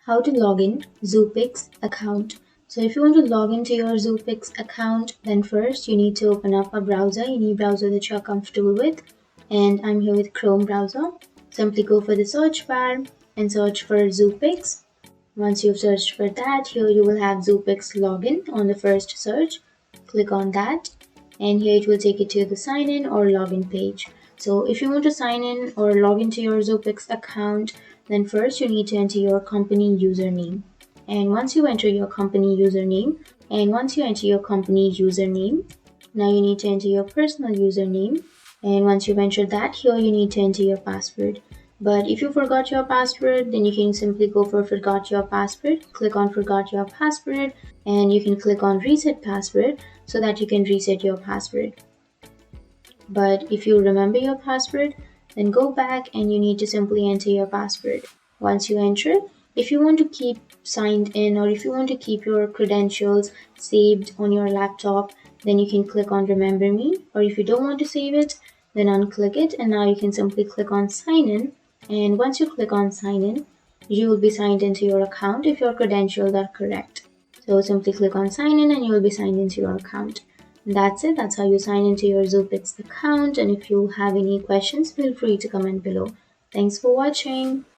how to log in Jupix account. So if you want to log into your Jupix account, then first you need to open up a browser, any browser that you're comfortable with. And I'm here with Chrome browser. Simply go for the search bar and search for Jupix. Once you've searched for that, here you will have Jupix login on the first search. Click on that, and here it will take you to the sign in or login page. So if you want to sign in or log into your Jupix account, then first you need to enter your company username. And once you enter your company username, now you need to enter your personal username. And once you've entered that, here you need to enter your password. But if you forgot your password, then you can simply go for forgot your password, click on forgot your password, and you can click on reset password so that you can reset your password. But if you remember your password, then go back and you need to simply enter your password. Once you enter, if you want to keep signed in or if you want to keep your credentials saved on your laptop, then you can click on remember me, or if you don't want to save it, then unclick it, and now you can simply click on sign in. And once you click on sign in, you will be signed into your account if your credentials are correct. So simply click on sign in and you will be signed into your account. That's it. That's how you sign into your Jupix account. And if you have any questions, feel free to comment below. Thanks for watching.